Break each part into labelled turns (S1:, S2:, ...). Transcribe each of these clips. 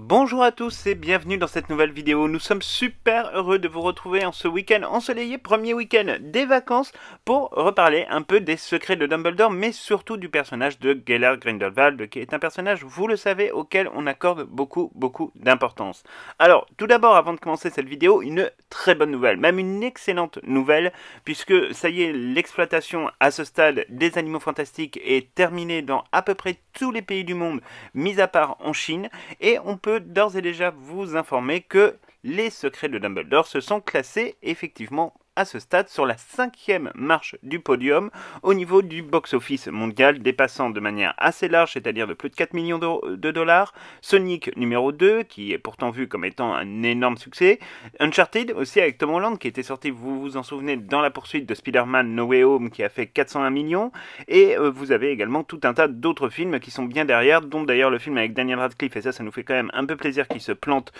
S1: Bonjour à tous et bienvenue dans cette nouvelle vidéo. Nous sommes super heureux de vous retrouver en ce week-end ensoleillé, premier week-end des vacances, pour reparler un peu des secrets de Dumbledore, mais surtout du personnage de Gellert Grindelwald, qui est un personnage, vous le savez, auquel on accorde beaucoup d'importance. Alors, tout d'abord, avant de commencer cette vidéo, une très bonne nouvelle, même une excellente nouvelle, puisque ça y est, l'exploitation à ce stade des animaux fantastiques est terminée dans à peu près tous les pays du monde, mis à part en Chine, et on peut d'ores et déjà vous informer que les secrets de Dumbledore se sont classés effectivement à ce stade sur la 5e marche du podium au niveau du box-office mondial, dépassant de manière assez large, c'est-à-dire de plus de 4 millions de dollars, Sonic numéro 2, qui est pourtant vu comme étant un énorme succès, Uncharted aussi avec Tom Holland, qui était sorti, vous vous en souvenez, dans la poursuite de Spider-Man No Way Home, qui a fait 401 millions, et vous avez également tout un tas d'autres films qui sont bien derrière, dont d'ailleurs le film avec Daniel Radcliffe, et ça nous fait quand même un peu plaisir qu'il se plante,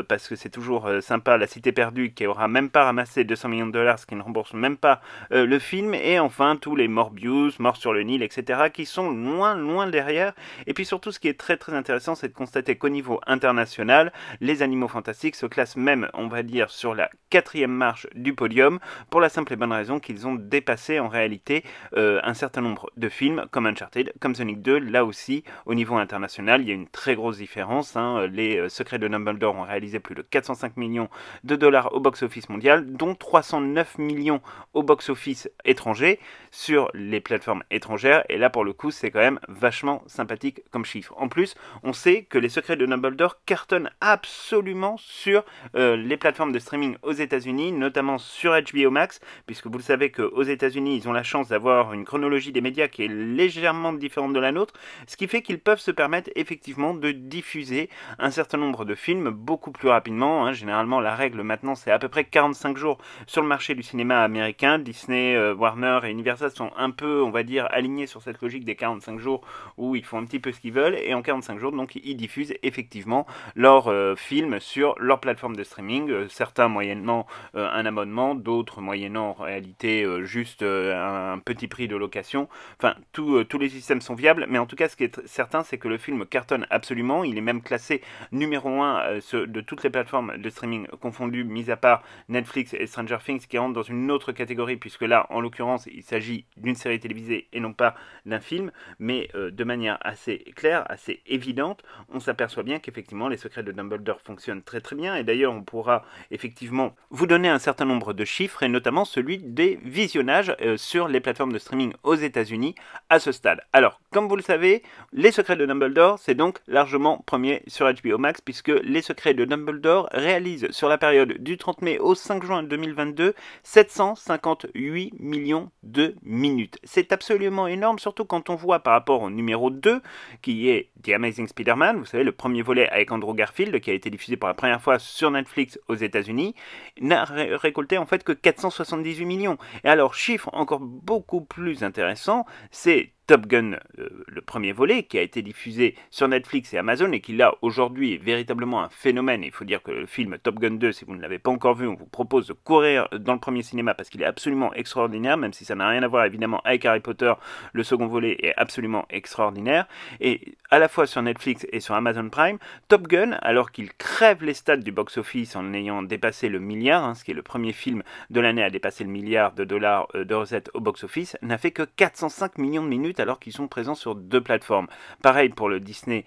S1: parce que c'est toujours sympa, La Cité Perdue, qui aura même pas ramassé 200 millions de dollars, ce qui ne rembourse même pas le film, et enfin tous les Morbius, Mort sur le Nil, etc., qui sont loin derrière. Et puis surtout, ce qui est très intéressant, c'est de constater qu'au niveau international, les Animaux Fantastiques se classent même, on va dire, sur la 4e marche du podium, pour la simple et bonne raison qu'ils ont dépassé en réalité un certain nombre de films, comme Uncharted, comme Sonic 2. Là aussi, au niveau international, il y a une très grosse différence, hein. Les Secrets de Dumbledore ont réalisé plus de 405 millions de dollars au box-office mondial, dont 309 millions au box-office étranger sur les plateformes étrangères, et là pour le coup c'est quand même vachement sympathique comme chiffre. En plus, on sait que les Secrets de Dumbledore cartonnent absolument sur les plateformes de streaming aux États-Unis, notamment sur HBO Max, puisque vous le savez qu'aux États-Unis ils ont la chance d'avoir une chronologie des médias qui est légèrement différente de la nôtre, ce qui fait qu'ils peuvent se permettre effectivement de diffuser un certain nombre de films beaucoup plus rapidement, hein. Généralement la règle maintenant c'est à peu près 45 jours sur le marché du cinéma américain. Disney, Warner et Universal sont un peu, on va dire, alignés sur cette logique des 45 jours où ils font un petit peu ce qu'ils veulent, et en 45 jours donc ils diffusent effectivement leurs films sur leur plateforme de streaming, certains moyennant un abonnement, d'autres moyennant en réalité juste un petit prix de location. Enfin, tous les systèmes sont viables, mais en tout cas ce qui est certain, c'est que le film cartonne absolument. Il est même classé numéro 1 de toutes les plateformes de streaming confondues, mis à part Netflix et Stranger Things, qui rentrent dans une autre catégorie, puisque là, en l'occurrence, il s'agit d'une série télévisée et non pas d'un film, mais de manière assez claire, assez évidente, on s'aperçoit bien qu'effectivement, les Secrets de Dumbledore fonctionnent très bien, et d'ailleurs, on pourra effectivement vous donner un certain nombre de chiffres, et notamment celui des visionnages sur les plateformes de streaming aux États-Unis à ce stade. Alors, comme vous le savez, les Secrets de Dumbledore, c'est donc largement premier sur HBO Max, puisque les Secrets de Dumbledore réalisent sur la période du 30 mai au 5 juin 2022 758 millions de minutes. C'est absolument énorme, surtout quand on voit par rapport au numéro 2, qui est The Amazing Spider-Man, vous savez, le premier volet avec Andrew Garfield, qui a été diffusé pour la première fois sur Netflix aux États-Unis, n'a récolté en fait que 478 millions. Et alors, chiffre encore beaucoup plus intéressant, c'est Top Gun, le premier volet, qui a été diffusé sur Netflix et Amazon, et qui là aujourd'hui est véritablement un phénomène. Il faut dire que le film Top Gun 2, si vous ne l'avez pas encore vu, on vous propose de courir dans le premier cinéma parce qu'il est absolument extraordinaire, même si ça n'a rien à voir évidemment avec Harry Potter. Le second volet est absolument extraordinaire, et à la fois sur Netflix et sur Amazon Prime, Top Gun, alors qu'il crève les stats du box-office en ayant dépassé le milliard, hein, ce qui est le premier film de l'année à dépasser le milliard de dollars de recettes au box-office, n'a fait que 405 millions de minutes alors qu'ils sont présents sur 2 plateformes. Pareil pour le Disney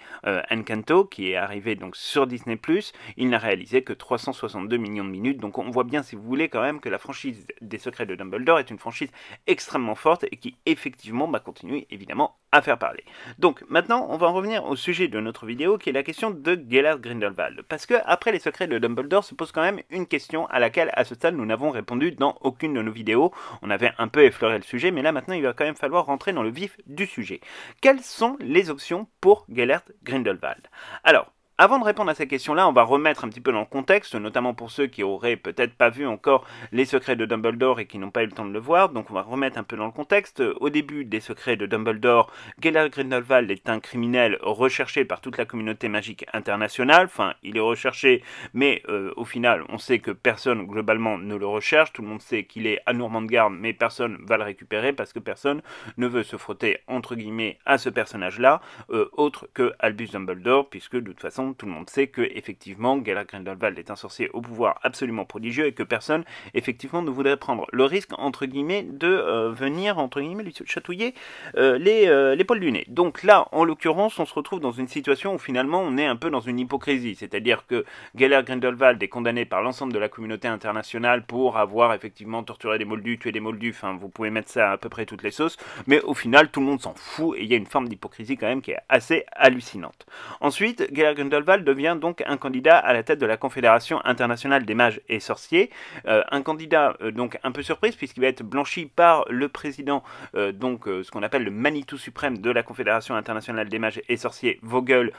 S1: Encanto, qui est arrivé donc sur Disney+, il n'a réalisé que 362 millions de minutes, donc on voit bien, si vous voulez, quand même que la franchise des Secrets de Dumbledore est une franchise extrêmement forte et qui effectivement continue évidemment à faire parler. Donc maintenant, on va en revenir au sujet de notre vidéo, qui est la question de Gellert Grindelwald, parce que après les Secrets de Dumbledore se pose quand même une question à laquelle à ce stade nous n'avons répondu dans aucune de nos vidéos. On avait un peu effleuré le sujet, mais là maintenant il va quand même falloir rentrer dans le vif du sujet. Quelles sont les options pour Gellert Grindelwald? Alors, avant de répondre à ces questions-là, on va remettre un petit peu dans le contexte, notamment pour ceux qui auraient peut-être pas vu encore les Secrets de Dumbledore et qui n'ont pas eu le temps de le voir. Donc on va remettre un peu dans le contexte. Au début des Secrets de Dumbledore, Gellert Grindelwald est un criminel recherché par toute la communauté magique internationale. Enfin, il est recherché, mais au final, on sait que personne globalement ne le recherche. Tout le monde sait qu'il est à Normandgarde, mais personne va le récupérer parce que personne ne veut se frotter entre guillemets à ce personnage-là, autre que Albus Dumbledore, puisque de toute façon façon, tout le monde sait que effectivement Gellert Grindelwald est un sorcier au pouvoir absolument prodigieux et que personne effectivement ne voudrait prendre le risque entre guillemets de venir entre guillemets lui chatouiller les poils du nez. Donc là, en l'occurrence, on se retrouve dans une situation où finalement on est un peu dans une hypocrisie, c'est-à-dire que Gellert Grindelwald est condamné par l'ensemble de la communauté internationale pour avoir effectivement torturé des moldus, tué des moldus, enfin vous pouvez mettre ça à peu près toutes les sauces, mais au final tout le monde s'en fout et il y a une forme d'hypocrisie quand même qui est assez hallucinante. Ensuite, Gellert Grindelwald devient donc un candidat à la tête de la Confédération internationale des mages et sorciers, un candidat donc un peu surprise puisqu'il va être blanchi par le président ce qu'on appelle le Manitou suprême de la Confédération internationale des mages et sorciers, Vogel,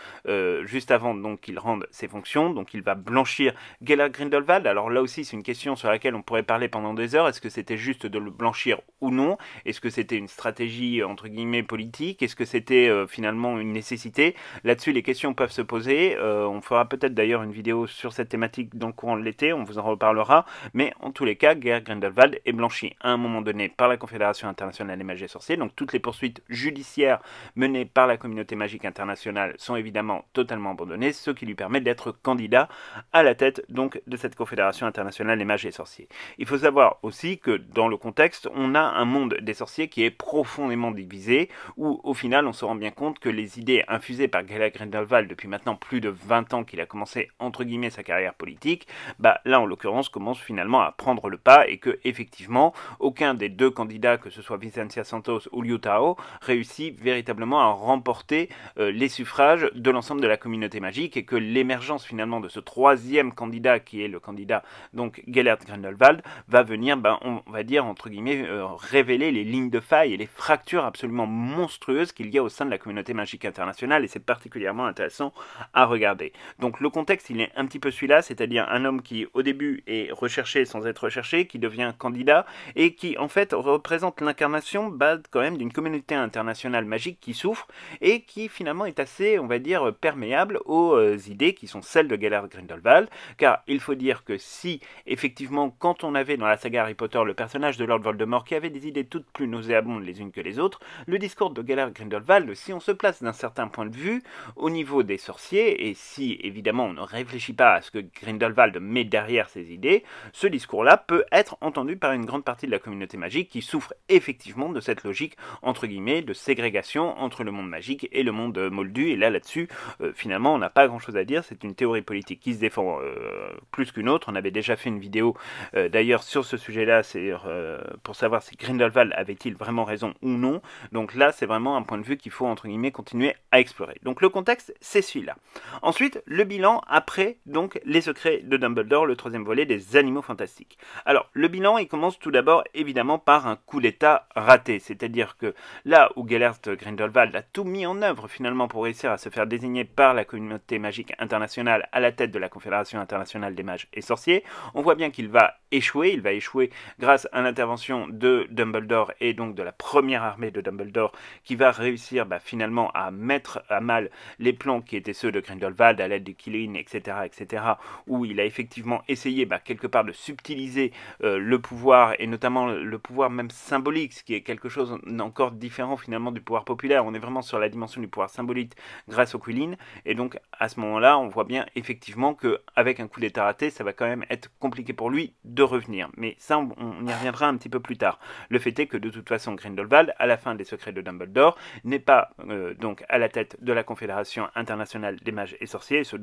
S1: juste avant donc qu'il rende ses fonctions. Donc il va blanchir Gellert Grindelwald. Alors là aussi c'est une question sur laquelle on pourrait parler pendant des heures. Est-ce que c'était juste de le blanchir ou non? Est-ce que c'était une stratégie entre guillemets politique? Est-ce que c'était finalement une nécessité? Là-dessus les questions peuvent se poser. On fera peut-être d'ailleurs une vidéo sur cette thématique dans le courant de l'été, on vous en reparlera. Mais en tous les cas, Gellert Grindelwald est blanchi à un moment donné par la Confédération internationale des mages et sorciers. Donc toutes les poursuites judiciaires menées par la communauté magique internationale sont évidemment totalement abandonnées, ce qui lui permet d'être candidat à la tête donc de cette Confédération internationale des mages et sorciers. Il faut savoir aussi que dans le contexte, on a un monde des sorciers qui est profondément divisé, où au final on se rend bien compte que les idées infusées par Gellert Grindelwald depuis maintenant plus de 20 ans qu'il a commencé entre guillemets sa carrière politique, bah là en l'occurrence commence finalement à prendre le pas et que effectivement aucun des deux candidats, que ce soit Vincentia Santos ou Liu Tao, réussit véritablement à remporter les suffrages de l'ensemble de la communauté magique et que l'émergence finalement de ce troisième candidat qui est le candidat donc Gellert Grindelwald va venir, on va dire entre guillemets, révéler les lignes de faille et les fractures absolument monstrueuses qu'il y a au sein de la communauté magique internationale et c'est particulièrement intéressant à regarder. Donc le contexte il est un petit peu celui-là, c'est-à-dire un homme qui au début est recherché sans être recherché, qui devient candidat et qui en fait représente l'incarnation quand même d'une communauté internationale magique qui souffre et qui finalement est assez, on va dire, perméable aux idées qui sont celles de Gellert Grindelwald, car il faut dire que si effectivement quand on avait dans la saga Harry Potter le personnage de Lord Voldemort qui avait des idées toutes plus nauséabondes les unes que les autres, le discours de Gellert Grindelwald, si on se place d'un certain point de vue au niveau des sorciers et si évidemment on ne réfléchit pas à ce que Grindelwald met derrière ses idées, ce discours-là peut être entendu par une grande partie de la communauté magique qui souffre effectivement de cette logique entre guillemets de ségrégation entre le monde magique et le monde moldu. Et là-dessus, finalement, on n'a pas grand-chose à dire. C'est une théorie politique qui se défend plus qu'une autre. On avait déjà fait une vidéo d'ailleurs sur ce sujet-là, c'est pour savoir si Grindelwald avait-il vraiment raison ou non. Donc là, c'est vraiment un point de vue qu'il faut entre guillemets continuer à explorer. Donc le contexte, c'est celui-là. Ensuite, le bilan après donc les secrets de Dumbledore, le troisième volet des animaux fantastiques. Alors, le bilan, il commence tout d'abord évidemment par un coup d'état raté, c'est-à-dire que là où Gellert Grindelwald a tout mis en œuvre finalement pour réussir à se faire désigner par la communauté magique internationale à la tête de la Confédération internationale des mages et sorciers, on voit bien qu'il va échouer. Il va échouer grâce à l'intervention de Dumbledore et donc de la première armée de Dumbledore qui va réussir finalement à mettre à mal les plans qui étaient ceux de Grindelwald à l'aide du Qilin, etc., où il a effectivement essayé quelque part de subtiliser le pouvoir et notamment le pouvoir même symbolique, ce qui est quelque chose encore différent finalement du pouvoir populaire. On est vraiment sur la dimension du pouvoir symbolique grâce au Qilin et donc à ce moment-là on voit bien effectivement qu'avec un coup d'état raté ça va quand même être compliqué pour lui de revenir, mais ça on y reviendra un petit peu plus tard. Le fait est que de toute façon Grindelwald à la fin des secrets de Dumbledore n'est pas donc à la tête de la Confédération internationale des mages et sorciers et se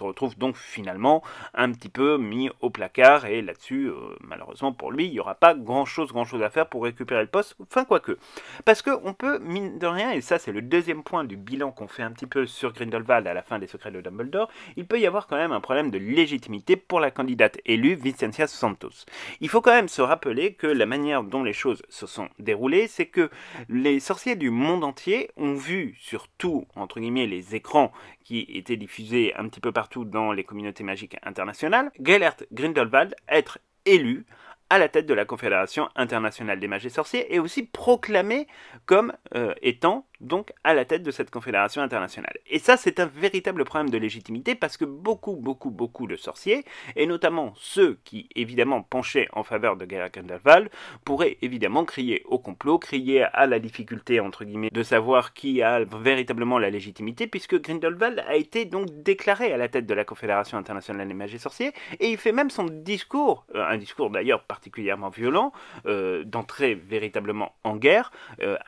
S1: retrouve donc finalement un petit peu mis au placard et là-dessus malheureusement pour lui il n'y aura pas grand chose à faire pour récupérer le poste, enfin quoique, parce qu'on peut mine de rien, et ça c'est le deuxième point du bilan qu'on fait un petit peu sur Grindelwald à la fin des secrets de Dumbledore, il peut y avoir quand même un problème de légitimité pour la candidate élue Vincentia Santos. Il faut quand même se rappeler que la manière dont les choses se sont déroulées, c'est que les sorciers du monde entier ont vu sur tout, entre guillemets, les écrans qui étaient diffusés un petit peu partout dans les communautés magiques internationales, Gellert Grindelwald être élu à la tête de la Confédération internationale des mages et sorciers et aussi proclamé comme étant donc à la tête de cette confédération internationale. Et ça, c'est un véritable problème de légitimité parce que beaucoup de sorciers, et notamment ceux qui évidemment penchaient en faveur de Gellert Grindelwald, pourraient évidemment crier au complot, crier à la difficulté entre guillemets de savoir qui a véritablement la légitimité, puisque Grindelwald a été donc déclaré à la tête de la Confédération internationale des mages et sorciers, et il fait même son discours, un discours d'ailleurs particulièrement violent, d'entrer véritablement en guerre,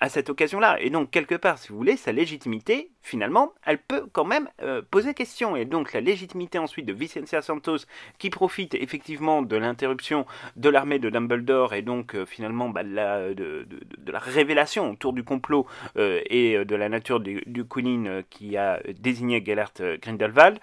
S1: à cette occasion-là. Et donc quelque part, si vous voulez, sa légitimité, finalement, elle peut quand même poser question. Et donc la légitimité ensuite de Vicentia Santos, qui profite effectivement de l'interruption de l'armée de Dumbledore, et donc finalement de la révélation autour du complot et de la nature du Queening qui a désigné Gellert Grindelwald,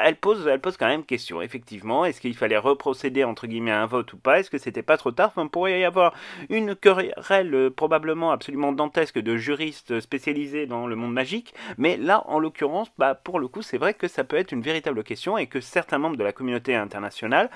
S1: elle pose quand même question. Effectivement, est-ce qu'il fallait reprocéder entre guillemets à un vote ou pas? Est-ce que c'était pas trop tard? Enfin, pourrait y avoir une querelle probablement absolument dantesque de juristes spécialisés dans le monde magique, mais là, en l'occurrence, pour le coup, c'est vrai que ça peut être une véritable question et que certains membres de la communauté internationale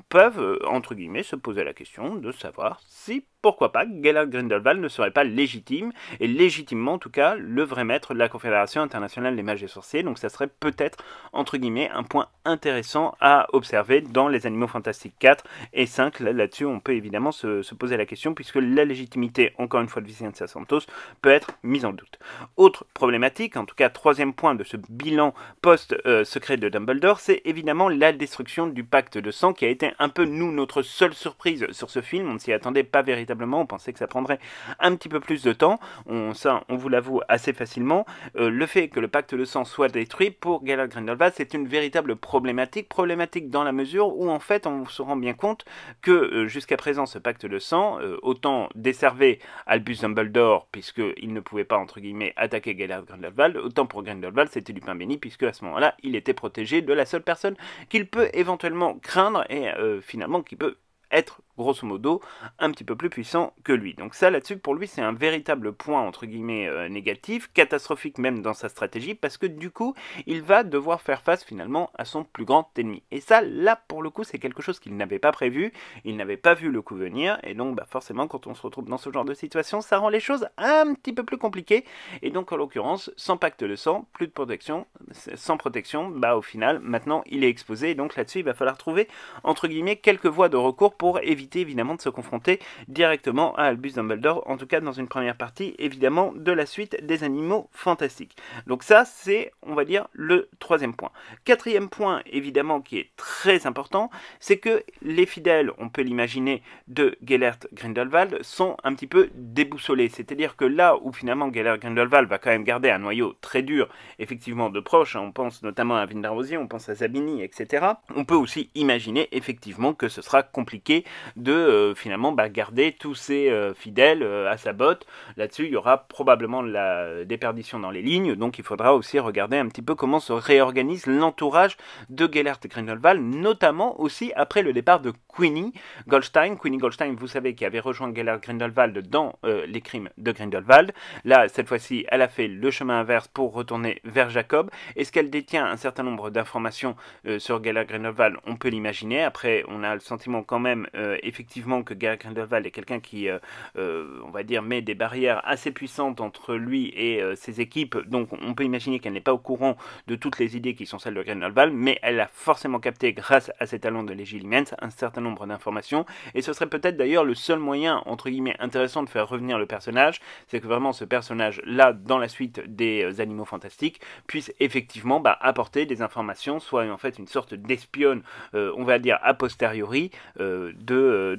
S1: peuvent, entre guillemets, se poser la question de savoir si, pourquoi pas, Gellert Grindelwald ne serait pas légitime, et légitimement en tout cas, le vrai maître de la Confédération internationale des mages et sorciers. Donc ça serait peut-être, entre guillemets, un point intéressant à observer dans les Animaux Fantastiques 4 et 5. Là-dessus, on peut évidemment se poser la question, puisque la légitimité, encore une fois, de Vicentia Santos peut être mise en doute. Autre problématique, en tout cas troisième point de ce bilan post-secret de Dumbledore, c'est évidemment la destruction du pacte de sang, qui a été un peu, nous, notre seule surprise sur ce film. On ne s'y attendait pas véritablement, on pensait que ça prendrait un petit peu plus de temps, on vous l'avoue assez facilement. Le fait que le pacte de sang soit détruit, pour Gellert Grindelwald, c'est une véritable problématique dans la mesure où en fait on se rend bien compte que jusqu'à présent ce pacte de sang, autant desservait Albus Dumbledore, puisqu'il ne pouvait pas entre guillemets attaquer Gellert Grindelwald, autant pour Grindelwald c'était du pain béni, puisque à ce moment-là il était protégé de la seule personne qu'il peut éventuellement craindre et finalement qui peut être grosso modo un petit peu plus puissant que lui. Donc ça là-dessus pour lui c'est un véritable point entre guillemets négatif, catastrophique même dans sa stratégie, parce que du coup il va devoir faire face finalement à son plus grand ennemi. Et ça là pour le coup c'est quelque chose qu'il n'avait pas prévu, il n'avait pas vu le coup venir, et donc forcément quand on se retrouve dans ce genre de situation ça rend les choses un petit peu plus compliquées. Et donc en l'occurrence sans pacte de sang, plus de protection, sans protection, au final maintenant il est exposé, et donc là-dessus il va falloir trouver entre guillemets quelques voies de recours pour éviter évidemment de se confronter directement à Albus Dumbledore, en tout cas dans une première partie évidemment de la suite des Animaux Fantastiques. Donc ça c'est, on va dire, le troisième point. Quatrième point évidemment qui est très important, c'est que les fidèles, on peut l'imaginer, de Gellert Grindelwald sont un petit peu déboussolés, c'est-à-dire que là où finalement Gellert Grindelwald va quand même garder un noyau très dur effectivement de proches, on pense notamment à Vindarosier, on pense à Zabini, etc. On peut aussi imaginer effectivement que ce sera compliqué de finalement garder tous ses fidèles à sa botte. Là-dessus, il y aura probablement de la déperdition dans les lignes, donc il faudra aussi regarder un petit peu comment se réorganise l'entourage de Gellert Grindelwald, notamment aussi après le départ de Queenie Goldstein. Queenie Goldstein, vous savez, qui avait rejoint Gellert Grindelwald dans les crimes de Grindelwald. Là, cette fois-ci, elle a fait le chemin inverse pour retourner vers Jacob. Est-ce qu'elle détient un certain nombre d'informations sur Gellert Grindelwald? On peut l'imaginer. Après, on a le sentiment quand même effectivement que Gellert Grindelwald est quelqu'un qui, on va dire, met des barrières assez puissantes entre lui et ses équipes, donc on peut imaginer qu'elle n'est pas au courant de toutes les idées qui sont celles de Grindelwald, mais elle a forcément capté, grâce à ses talents de légilimens, un certain nombre d'informations, et ce serait peut-être d'ailleurs le seul moyen, entre guillemets, intéressant de faire revenir le personnage, c'est que vraiment ce personnage-là, dans la suite des Animaux Fantastiques, puisse effectivement apporter des informations, soit en fait une sorte d'espionne, on va dire a posteriori, de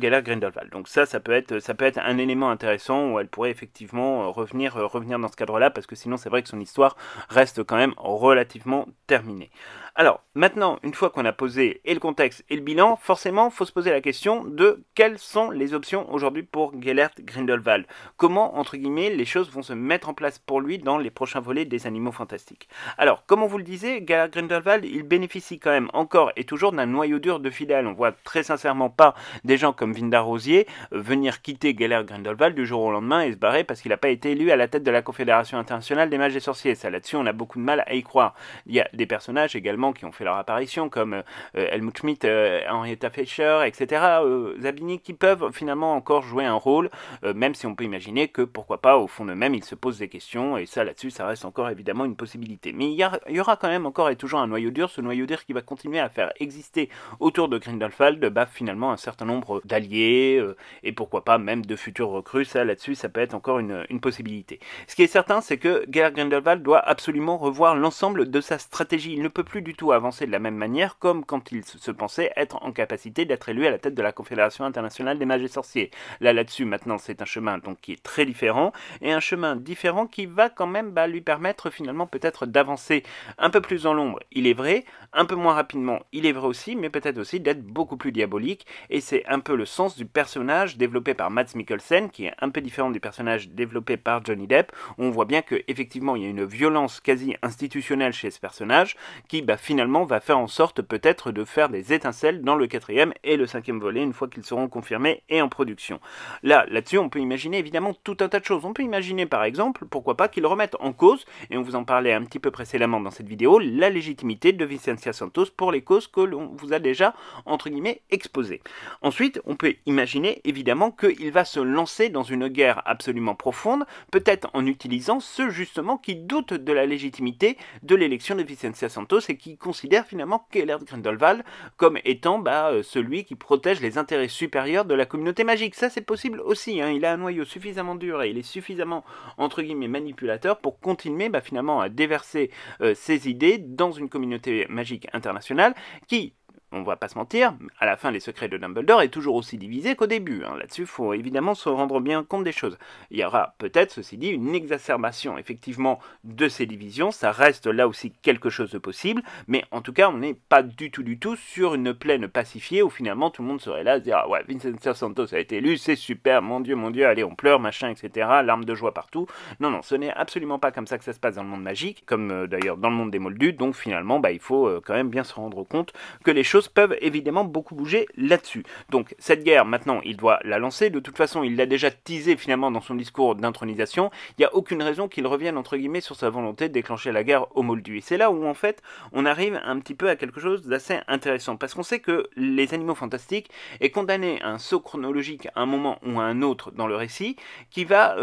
S1: Gellert Grindelwald. Donc ça peut être un élément intéressant où elle pourrait effectivement revenir dans ce cadre-là, parce que sinon c'est vrai que son histoire reste quand même relativement terminée. Alors, maintenant, une fois qu'on a posé et le contexte et le bilan, forcément, il faut se poser la question de quelles sont les options aujourd'hui pour Gellert Grindelwald. Comment, entre guillemets, les choses vont se mettre en place pour lui dans les prochains volets des Animaux Fantastiques. Alors, comme on vous le disait, Gellert Grindelwald, il bénéficie quand même encore et toujours d'un noyau dur de fidèles. On voit très sincèrement pas des gens comme Vindarosier venir quitter Gellert Grindelwald du jour au lendemain et se barrer parce qu'il n'a pas été élu à la tête de la Confédération internationale des mages et sorciers. Ça, là-dessus, on a beaucoup de mal à y croire. Il y a des personnages également également qui ont fait leur apparition, comme Helmut Schmidt, Henrietta Fleischer, etc., Zabini, qui peuvent finalement encore jouer un rôle, même si on peut imaginer que, pourquoi pas, au fond d'eux-mêmes, ils se posent des questions, et ça, là-dessus, ça reste encore évidemment une possibilité. Mais il y aura quand même encore et toujours un noyau dur, ce noyau dur qui va continuer à faire exister autour de Grindelwald, finalement, un certain nombre d'alliés, et pourquoi pas même de futurs recrues. Ça, là-dessus, ça peut être encore une possibilité. Ce qui est certain, c'est que Gellert Grindelwald doit absolument revoir l'ensemble de sa stratégie. Il ne peut plus du tout avancer de la même manière, comme quand il se pensait être en capacité d'être élu à la tête de la Confédération internationale des mages et sorciers. Là-dessus, maintenant, c'est un chemin donc qui est très différent, et un chemin différent qui va quand même lui permettre finalement peut-être d'avancer un peu plus dans l'ombre, il est vrai, un peu moins rapidement, il est vrai aussi, mais peut-être aussi d'être beaucoup plus diabolique, et c'est un peu le sens du personnage développé par Mads Mikkelsen, qui est un peu différent du personnage développé par Johnny Depp, où on voit bien qu'effectivement il y a une violence quasi institutionnelle chez ce personnage, qui finalement va faire en sorte peut-être de faire des étincelles dans le 4e et le 5e volet, une fois qu'ils seront confirmés et en production. Là-dessus, on peut imaginer évidemment tout un tas de choses. On peut imaginer par exemple, pourquoi pas, qu'ils remettent en cause, et on vous en parlait un petit peu précédemment dans cette vidéo, la légitimité de Vicencia Santos pour les causes que l'on vous a déjà, entre guillemets, exposées. Ensuite, on peut imaginer évidemment qu'il va se lancer dans une guerre absolument profonde, peut-être en utilisant ceux justement qui doutent de la légitimité de l'élection de Vicencia Santos et qui considèrent finalement Gellert Grindelwald comme étant celui qui protège les intérêts supérieurs de la communauté magique. Ça, c'est possible aussi, hein. Il a un noyau suffisamment dur et il est suffisamment, entre guillemets, manipulateur pour continuer finalement à déverser ses idées dans une communauté magique internationale qui, on va pas se mentir, à la fin, les secrets de Dumbledore est toujours aussi divisé qu'au début. Hein. Là-dessus, il faut évidemment se rendre bien compte des choses. Il y aura peut-être, ceci dit, une exacerbation, effectivement, de ces divisions. Ça reste là aussi quelque chose de possible, mais en tout cas, on n'est pas du tout sur une plaine pacifiée où finalement tout le monde serait là à se dire « Ah ouais, Vicencia Santos a été élu, c'est super, mon Dieu, allez, on pleure, machin, etc. » Larmes de joie partout. Non, ce n'est absolument pas comme ça que ça se passe dans le monde magique, comme d'ailleurs dans le monde des Moldus. Donc finalement, il faut quand même bien se rendre compte que les choses peuvent évidemment beaucoup bouger là-dessus. Donc cette guerre, maintenant, il doit la lancer. De toute façon, il l'a déjà teasé finalement dans son discours d'intronisation. Il n'y a aucune raison qu'il revienne, entre guillemets, sur sa volonté de déclencher la guerre aux Moldus. Et c'est là où, en fait, on arrive un petit peu à quelque chose d'assez intéressant. Parce qu'on sait que les animaux fantastiques est condamné à un saut chronologique à un moment ou à un autre dans le récit, qui va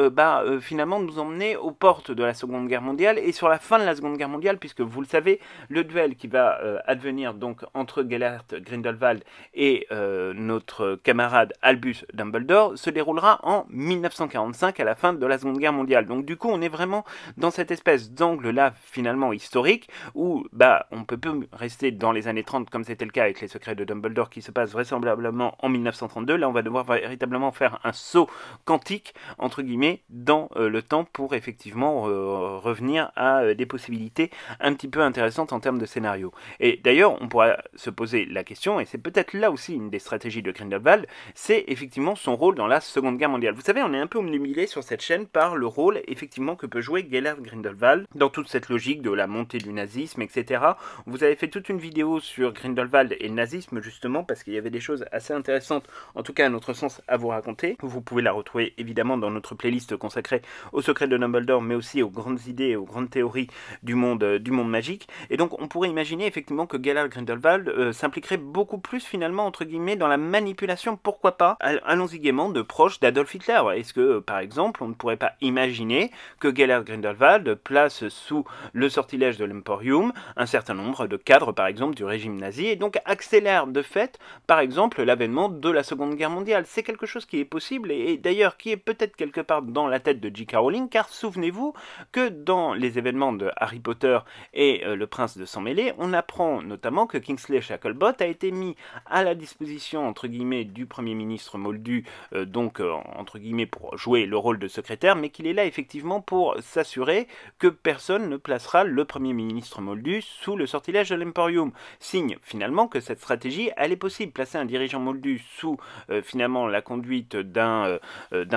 S1: finalement nous emmener aux portes de la Seconde Guerre mondiale et sur la fin de la Seconde Guerre mondiale, puisque vous le savez, le duel qui va advenir donc entre Gellert Grindelwald et notre camarade Albus Dumbledore se déroulera en 1945 à la fin de la Seconde Guerre mondiale. Donc du coup on est vraiment dans cette espèce d'angle là finalement historique où on peut plus rester dans les années 30 comme c'était le cas avec les secrets de Dumbledore qui se passent vraisemblablement en 1932. Là on va devoir véritablement faire un saut quantique entre guillemets dans le temps pour effectivement revenir à des possibilités un petit peu intéressantes en termes de scénario. Et d'ailleurs on pourra se poser la question, et c'est peut-être là aussi une des stratégies de Grindelwald, c'est effectivement son rôle dans la Seconde Guerre mondiale. Vous savez, on est un peu omnibulé sur cette chaîne par le rôle effectivement que peut jouer Gellert Grindelwald dans toute cette logique de la montée du nazisme, etc. Vous avez fait toute une vidéo sur Grindelwald et le nazisme justement parce qu'il y avait des choses assez intéressantes, en tout cas à notre sens, à vous raconter. Vous pouvez la retrouver évidemment dans notre playlist consacrée aux secrets de Dumbledore, mais aussi aux grandes idées et aux grandes théories du monde magique. Et donc on pourrait imaginer effectivement que Gellert Grindelwald s'impliquerait beaucoup plus finalement entre guillemets dans la manipulation, pourquoi pas, allons-y gaiement, de proches d'Adolf Hitler. Est-ce que par exemple on ne pourrait pas imaginer que Gellert Grindelwald place sous le sortilège de l'Emporium un certain nombre de cadres par exemple du régime nazi et donc accélère de fait par exemple l'avènement de la Seconde Guerre mondiale? C'est quelque chose qui est possible et d'ailleurs qui est peut-être quelque part dans la tête de J.K. Rowling, car souvenez-vous que dans les événements de Harry Potter et le prince de sang mêlé, on apprend notamment que Kingsley Shacklebolt a été mis à la disposition entre guillemets du premier ministre moldu, entre guillemets pour jouer le rôle de secrétaire, mais qu'il est là effectivement pour s'assurer que personne ne placera le premier ministre moldu sous le sortilège de l'Emporium. Signe finalement que cette stratégie elle est possible. Placer un dirigeant moldu sous finalement la conduite d'un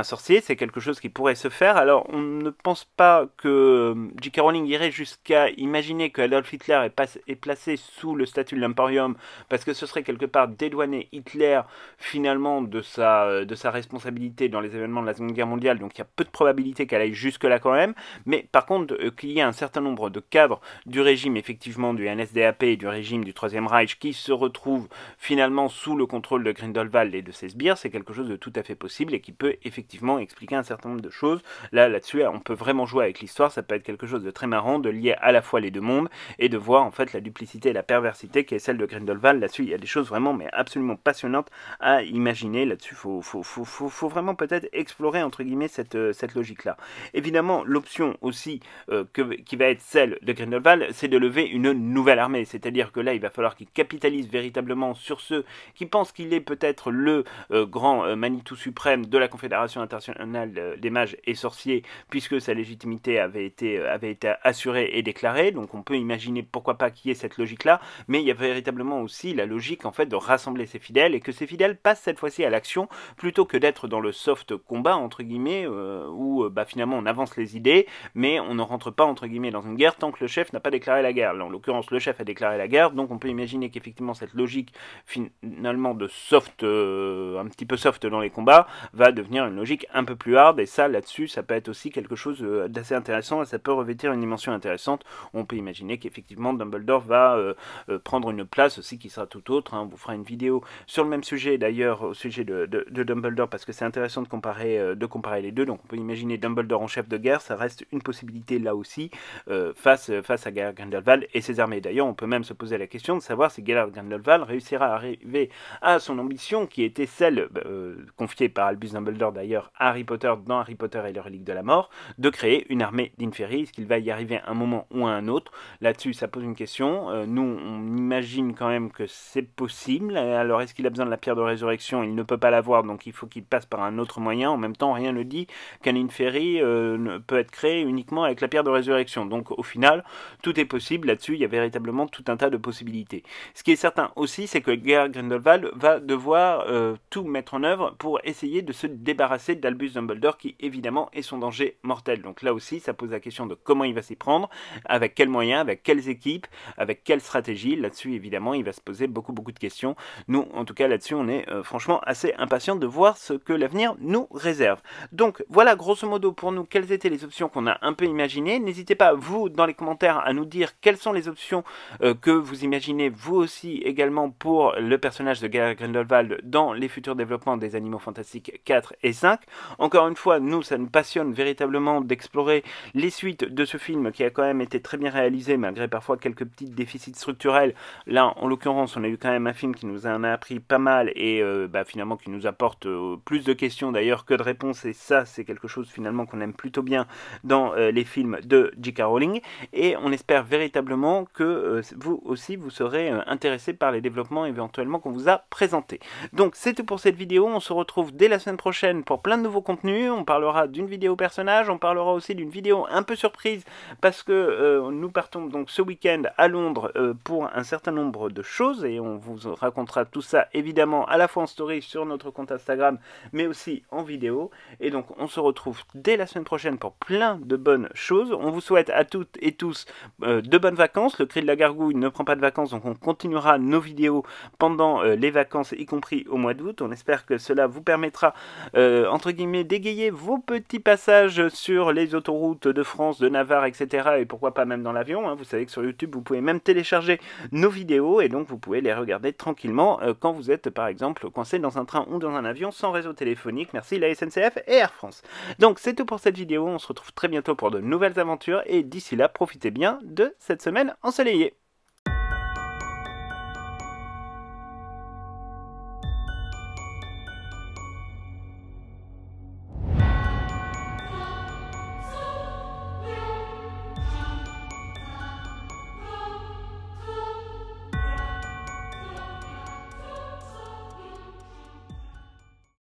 S1: sorcier, c'est quelque chose qui pourrait se faire. Alors on ne pense pas que J.K. Rowling irait jusqu'à imaginer que Adolf Hitler est placé sous le statut de l'Emporium parce que ce serait quelque part d'éloigner Hitler finalement de sa responsabilité dans les événements de la Seconde Guerre mondiale, donc il y a peu de probabilité qu'elle aille jusque-là quand même, mais par contre qu'il y ait un certain nombre de cadres du régime effectivement du NSDAP et du régime du Troisième Reich qui se retrouvent finalement sous le contrôle de Grindelwald et de ses sbires, c'est quelque chose de tout à fait possible et qui peut effectivement expliquer un certain nombre de choses. Là-dessus, on peut vraiment jouer avec l'histoire, ça peut être quelque chose de très marrant, de lier à la fois les deux mondes et de voir en fait la duplicité et la perversité qui est celle de Grindelwald. Là-dessus, il y a des choses vraiment mais absolument passionnantes à imaginer. Là-dessus, faut vraiment peut-être explorer entre guillemets cette logique-là. Évidemment, l'option aussi qui va être celle de Grindelwald, c'est de lever une nouvelle armée, c'est-à-dire que là, il va falloir qu'il capitalise véritablement sur ceux qui pensent qu'il est peut-être le grand Manitou suprême de la Confédération internationale des mages et sorciers, puisque sa légitimité avait été assurée et déclarée. Donc on peut imaginer pourquoi pas qu'il y ait cette logique-là, mais il y a véritablement aussi la logique en fait de rassembler ses fidèles et que ces fidèles passent cette fois-ci à l'action plutôt que d'être dans le soft combat entre guillemets où finalement on avance les idées, mais on ne rentre pas entre guillemets dans une guerre tant que le chef n'a pas déclaré la guerre. Là, en l'occurrence, le chef a déclaré la guerre, donc on peut imaginer qu'effectivement cette logique finalement de soft, un petit peu soft dans les combats, va devenir une logique un peu plus hard, et ça, là-dessus, ça peut être aussi quelque chose d'assez intéressant, et ça peut revêtir une dimension intéressante. On peut imaginer qu'effectivement Dumbledore va prendre une place aussi qui sera tout autre, hein. On vous fera une vidéo sur le même sujet, d'ailleurs, au sujet de Dumbledore, parce que c'est intéressant de comparer les deux, donc on peut imaginer Dumbledore en chef de guerre, ça reste une possibilité là aussi, face à Gellert Grindelwald et ses armées. D'ailleurs, on peut même se poser la question de savoir si Gellert Grindelwald réussira à arriver à son ambition, qui était celle, confiée par Albus Dumbledore d'ailleurs à Harry Potter dans Harry Potter et les reliques de la mort, de créer une armée d'Inferi. Est-ce qu'il va y arriver à un moment ou à un autre? Là-dessus, ça pose une question. Nous, on imagine quand même que c'est possible. Alors, est-ce qu'il a besoin de la pierre de résurrection? Il ne peut pas l'avoir, donc il faut qu'il passe par un autre moyen. En même temps, rien ne dit qu'un Inferi peut être créé uniquement avec la pierre de résurrection. Donc, au final, tout est possible. Là-dessus, il y a véritablement tout un tas de possibilités. Ce qui est certain aussi, c'est que Gellert Grindelwald va devoir tout mettre en œuvre pour essayer de se débarrasser d'Albus Dumbledore, qui évidemment est son danger mortel. Donc là aussi, ça pose la question de comment il va s'y prendre, avec quels moyens, avec quelles équipes, avec quelle stratégie. Là-dessus, évidemment, il va se poser beaucoup de questions. Nous, en tout cas, là-dessus, on est franchement assez impatients de voir ce que l'avenir nous réserve. Donc voilà, grosso modo, pour nous, quelles étaient les options qu'on a un peu imaginées. N'hésitez pas, vous, dans les commentaires, à nous dire quelles sont les options que vous imaginez, vous aussi, également, pour le personnage de Gellert Grindelwald dans les futurs développements des Animaux Fantastiques 4 et 5. Encore une fois, nous, ça nous passionne véritablement d'explorer les suites de ce film qui a quand même été très bien réalisé, malgré parfois quelques petits déficits structurels. Là, en l'occurrence, on a eu quand même un film qui nous en a appris pas mal et finalement qui nous apporte plus de questions d'ailleurs que de réponses, et ça, c'est quelque chose finalement qu'on aime plutôt bien dans les films de J.K. Rowling, et on espère véritablement que vous aussi, vous serez intéressé par les développements éventuellement qu'on vous a présentés. Donc, c'est tout pour cette vidéo. On se retrouve dès la semaine prochaine pour plein de nouveaux contenus. On parlera d'une vidéo personnage, on parlera aussi d'une vidéo un peu surprise parce que nous partons donc ce week-end à Londres pour un certain nombre de choses, et on vous racontera tout ça évidemment à la fois en story sur notre compte Instagram mais aussi en vidéo. Et donc on se retrouve dès la semaine prochaine pour plein de bonnes choses. On vous souhaite à toutes et tous de bonnes vacances. Le Cri de la Gargouille ne prend pas de vacances, donc on continuera nos vidéos pendant les vacances, y compris au mois d'août. On espère que cela vous permettra entre guillemets d'égayer vos petits passages sur les autoroutes de France, de Navarre, etc. et pourquoi pas même dans l'avion, hein. Vous savez que sur YouTube vous pouvez même télécharger nos vidéos et donc vous pouvez les regarder tranquillement quand vous êtes par exemple coincé dans un train ou dans un avion sans réseau téléphonique. Merci la SNCF et Air France. Donc c'est tout pour cette vidéo, on se retrouve très bientôt pour de nouvelles aventures et d'ici là profitez bien de cette semaine ensoleillée.